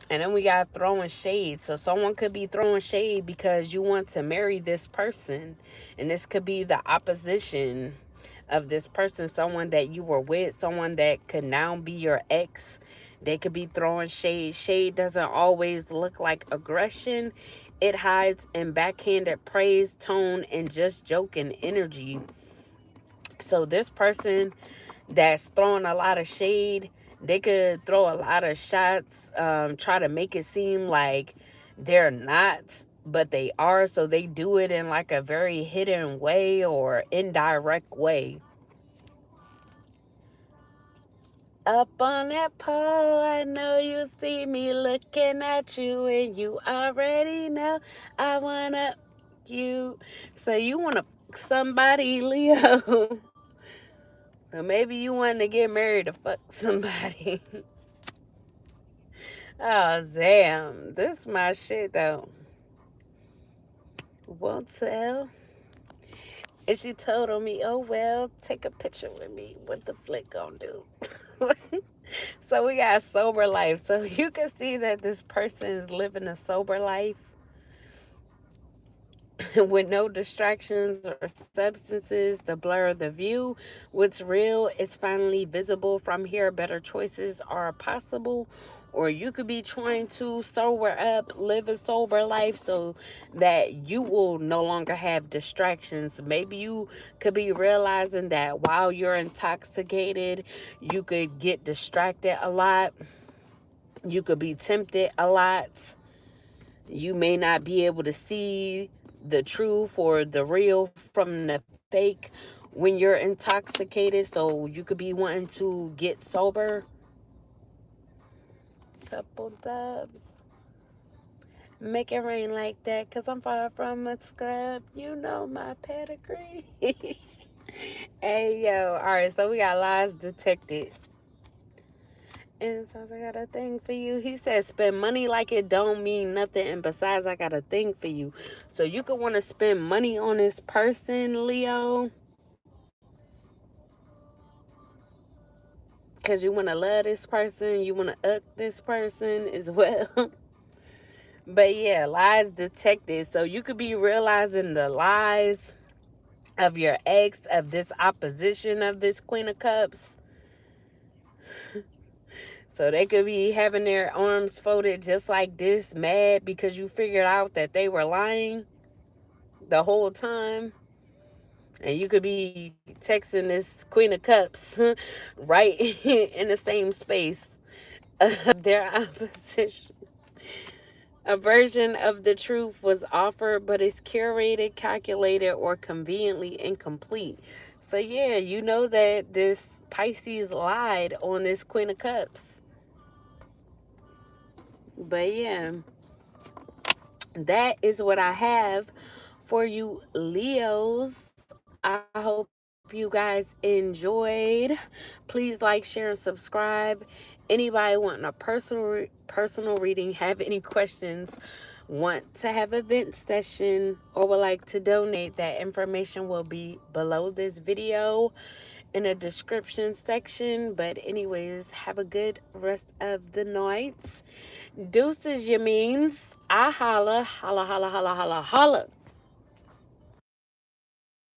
And then we got throwing shade. So someone could be throwing shade because you want to marry this person. And this could be the opposition of this person, someone that you were with, someone that could now be your ex. They could be throwing shade. Shade doesn't always look like aggression. It hides in backhanded praise, tone, and just joking energy. So this person that's throwing a lot of shade, they could throw a lot of shots, try to make it seem like they're not, but they are. So they do it in like a very hidden way or indirect way. Up on that pole, I know you see me looking at you, and you already know I wanna you. So you wanna somebody, Leo. Or maybe you want to get married to fuck somebody. Oh, damn. This my shit, though. Won't tell. And she told on me, oh, well, take a picture with me. What the flick gonna do? So we got sober life. So you can see that this person is living a sober life. with no distractions or substances to blur the view. What's real is finally visible from here. Better choices are possible. Or you could be trying to sober up, live a sober life so that you will no longer have distractions. Maybe you could be realizing that while you're intoxicated, you could get distracted a lot. You could be tempted a lot. You may not be able to see the truth or the real from the fake when you're intoxicated. So you could be wanting to get sober. Couple dubs. Make it rain like that, cause I'm far from a scrub. You know my pedigree. Hey yo. Alright, so we got lies detected. And so I got a thing for you. He said, spend money like it don't mean nothing. And besides, I got a thing for you. So you could want to spend money on this person, Leo. Because you want to love this person. You want to this person as well. But yeah, lies detected. So you could be realizing the lies of your ex, of this opposition of this Queen of Cups. So they could be having their arms folded just like this, mad because you figured out that they were lying the whole time. And you could be texting this Queen of Cups right in the same space of their opposition. A version of the truth was offered, but it's curated, calculated, or conveniently incomplete. So yeah, you know that this Pisces lied on this Queen of Cups. But yeah, that is what I have for you, Leos. I hope you guys enjoyed. Please like, share, and subscribe. Anybody wanting a personal reading, have any questions, want to have a vent session, or would like to donate, that information will be below this video in the description section. But anyways, have a good rest of the night. Deuces, you means. I holla, holla, holla, holla, holla, holla.